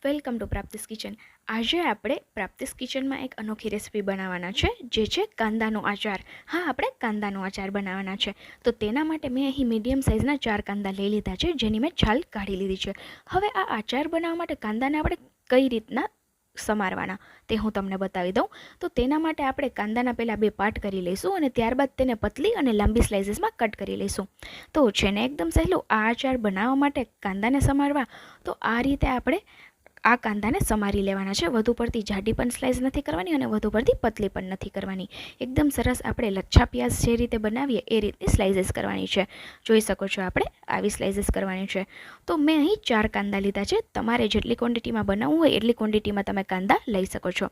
Welcome to પ્રાપ્તિસ kitchen. આજે આપણે પ્રાપ્તિસ કિચનમાં એક અનોખી રેસીપી બનાવવાના છે, જે છે કાંદાનો આચાર। હા, આપણે કાંદાનો આચાર બનાવવાના છે। તો તેના માટે મેં અહીં મીડિયમ સાઇઝના 4 કાંદા લઈ લીધા છે, જેની મેં છાલ કાઢી લીધી છે। હવે આ આચાર બનાવવા માટે કાંદાને આપણે કઈ રીતના સમારવાના તે હું તમને બતાવી દઉં। તો તેના માટે આપણે કાંદાના પહેલાં 2 પાર્ટ કરી લઈશું અને ત્યારબાદ તેને પતલી અને લાંબી સ્લાઇસીસમાં કટ કરી લઈશું। તો છે ને એકદમ સહેલું આ આચાર બનાવવા માટે કાંદાને સમારવા। તો આ રીતે આપણે આ કાંદાને સમારી લેવાના છે। વધુ પડતી જાડી પણ સ્લાઇસ નથી કરવાની અને વધુ પડતી પતલી પણ નથી કરવાની। એકદમ સરસ આપણે લચ્છા પ્યાઝ જે રીતે બનાવીએ એ રીતની સ્લાઇસીસ કરવાની છે। જોઈ શકો છો આપણે આવી સ્લાઇસીસ કરવાની છે। તો મેં અહીં 4 કાંદા લીધા છે। તમારે જેટલી ક્વોન્ટિટીમાં બનાવવું હોય એટલી ક્વોન્ટિટીમાં તમે કાંદા લઈ શકો છો।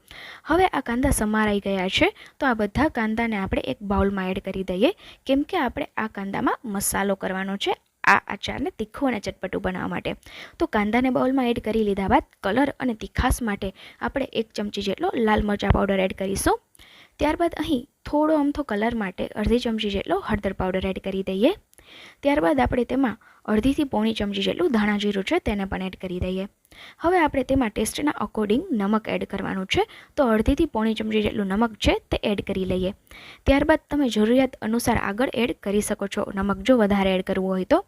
હવે આ કાંદા સમારાઈ ગયા છે, તો આ બધા કાંદાને આપણે એક બાઉલમાં એડ કરી દઈએ, કેમ કે આપણે આ કાંદામાં મસાલો કરવાનો છે આ આચારને તીખું અને ચટપટું બનાવવા માટે। તો કાંદાને બાઉલમાં એડ કરી લીધા બાદ કલર અને તીખાસ માટે આપણે 1 ચમચી જેટલો લાલ મરચાં પાવડર એડ કરીશું। ત્યારબાદ અહીં થોડો અમથો કલર માટે અડધી ચમચી જેટલો હળદર પાવડર એડ કરી દઈએ। ત્યારબાદ આપણે તેમાં અડધીથી પોણી ચમચી જેટલું ધાણા જીરું છે તેને પણ એડ કરી દઈએ। હવે આપણે તેમાં ટેસ્ટના અકોર્ડિંગ નમક એડ કરવાનું છે, તો અડધીથી પોણી ચમચી જેટલું નમક છે તે એડ કરી લઈએ। ત્યારબાદ તમે જરૂરિયાત અનુસાર આગળ એડ કરી શકો છો નમક જો વધારે એડ કરવું હોય તો।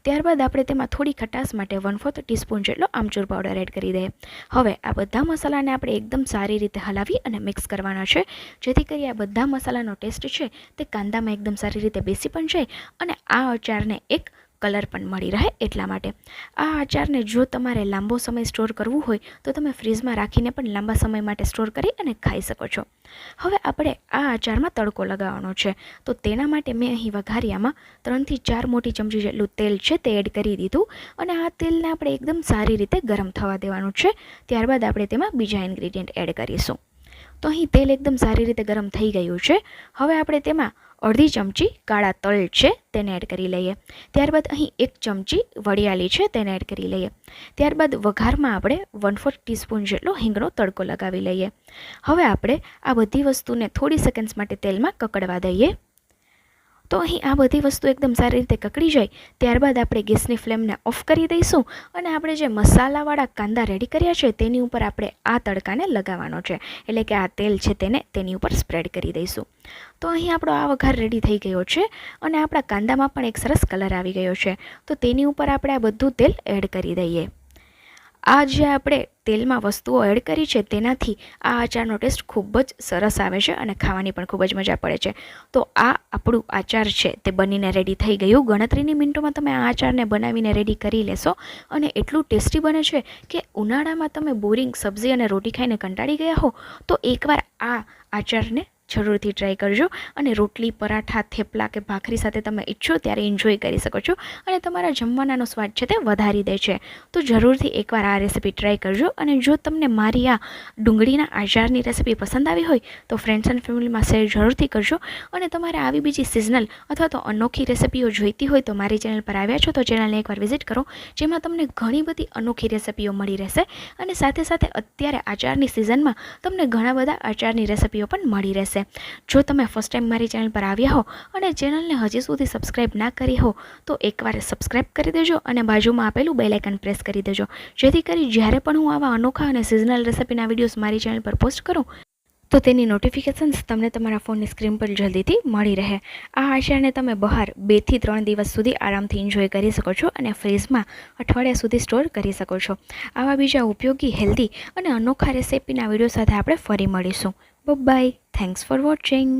ત્યારબાદ આપણે તેમાં થોડી ખટાશ માટે 1/4 ટીસ્પૂન જેટલો આમચૂર પાવડર એડ કરી દઈએ। હવે આ બધા મસાલાને આપણે એકદમ સારી રીતે હલાવી અને મિક્સ કરવાના છે, જેથી કરી આ બધા મસાલાનો ટેસ્ટ છે તે કાંદામાં એકદમ સારી રીતે બેસી પણ જાય અને આ આચારને એક કલર પણ મળી રહે એટલા માટે। આ આચારને જો તમારે લાંબો સમય સ્ટોર કરવું હોય તો તમે ફ્રીજમાં રાખીને પણ લાંબા સમય માટે સ્ટોર કરી અને ખાઈ શકો છો। હવે આપણે આ આચારમાં તડકો લગાવવાનો છે, તો તેના માટે મેં અહીં વઘારિયામાં 3 થી 4 મોટી ચમચી જેટલું તેલ છે તે એડ કરી દીધું અને આ તેલને આપણે એકદમ સારી રીતે ગરમ થવા દેવાનું છે। ત્યારબાદ આપણે તેમાં બીજા ઇન્ગ્રીડિયન્ટ એડ કરીશું। તો અહીં તેલ એકદમ સારી રીતે ગરમ થઈ ગયું છે। હવે આપણે તેમાં અડધી ચમચી કાળા તલ છે તેને એડ કરી લઈએ। ત્યારબાદ અહીં 1 ચમચી વરિયાળી છે તેને એડ કરી લઈએ। ત્યારબાદ વઘારમાં આપણે 1/4 ટીસ્પૂન જેટલો હિંગનો તડકો લગાવી લઈએ। હવે આપણે આ બધી વસ્તુને થોડી સેકન્ડ્સ માટે તેલમાં કકડવા દઈએ। તો અહીં આ બધી વસ્તુ એકદમ સારી રીતે કકડી જાય ત્યારબાદ આપણે ગેસની ફ્લેમને ઓફ કરી દઈશું અને આપણે જે મસાલાવાળા કાંદા રેડી કર્યા છે તેની ઉપર આપણે આ તડકાને લગાવવાનો છે, એટલે કે આ તેલ છે તેને તેની ઉપર સ્પ્રેડ કરી દઈશું। તો અહીં આપણો આ વઘાર રેડી થઈ ગયો છે અને આપણા કાંદામાં પણ એક સરસ કલર આવી ગયો છે। તો તેની ઉપર આપણે આ બધું તેલ એડ કરી દઈએ। આ જે આપણે તેલમાં વસ્તુઓ એડ કરી છે તેનાથી આ આચારનો ટેસ્ટ ખૂબ જ સરસ આવે છે અને ખાવાની પણ ખૂબ જ મજા પડે છે। તો આ આપણું આચાર છે તે બનીને રેડી થઈ ગયું। ગણતરીની મિનિટોમાં તમે આ આચારને બનાવીને રેડી કરી લેશો અને એટલું ટેસ્ટી બને છે કે ઉનાળામાં તમે બોરિંગ સબ્જી અને રોટી ખાઈને કંટાળી ગયા હો તો એકવાર આ આચારને જરૂરથી ટ્રાય કરજો અને રોટલી, પરાઠા, થેપલા કે ભાખરી સાથે તમે ઈચ્છો ત્યારે એન્જોય કરી શકો છો અને તમારા જમવાનાનો સ્વાદ છે તે વધારી દે છે। તો જરૂરથી એકવાર આ રેસીપી ટ્રાય કરજો અને જો તમને મારી આ ડુંગળીના આચારની રેસીપી પસંદ આવી હોય તો ફ્રેન્ડ્સ એન્ડ ફેમિલીમાં શેર જરૂરથી કરજો અને તમારે આવી બીજી સિઝનલ અથવા તો અનોખી રેસીપીઓ જોઈતી હોય તો મારી ચેનલ પર આવ્યા છો તો ચેનલને એકવાર વિઝિટ કરો, જેમાં તમને ઘણી બધી અનોખી રેસીપીઓ મળી રહેશે અને સાથે સાથે અત્યારે આચારની સિઝનમાં તમને ઘણા બધા આચારની રેસીપીઓ પણ મળી રહેશે। જો તમે ફર્સ્ટ ટાઈમ મારી ચેનલ પર આવ્યા હો અને ચેનલને હજી સુધી સબસ્ક્રાઇબ ના કરી હો તો એકવાર સબસ્ક્રાઇબ કરી દેજો અને બાજુમાં આપેલું બેલ આઇકન પ્રેસ કરી દેજો, જેથી કરી જ્યારે પણ હું આવા અનોખા અને સિઝનલ રેસીપીના વિડીયોઝ મારી ચેનલ પર પોસ્ટ કરું તો તેની નોટિફિકેશન્સ તમને તમારા ફોનની સ્ક્રીન પર જલ્દીથી મળી રહે। આ આચારને તમે બહાર 2 થી 3 દિવસ સુધી આરામથી એન્જોય કરી શકો છો અને ફ્રીઝમાં અઠવાડિયા સુધી સ્ટોર કરી શકો છો। આવા બીજા ઉપયોગી, હેલ્ધી અને અનોખા રેસીપીના વિડીયો સાથે આપણે ફરી મળીશું। Bye, thanks for watching.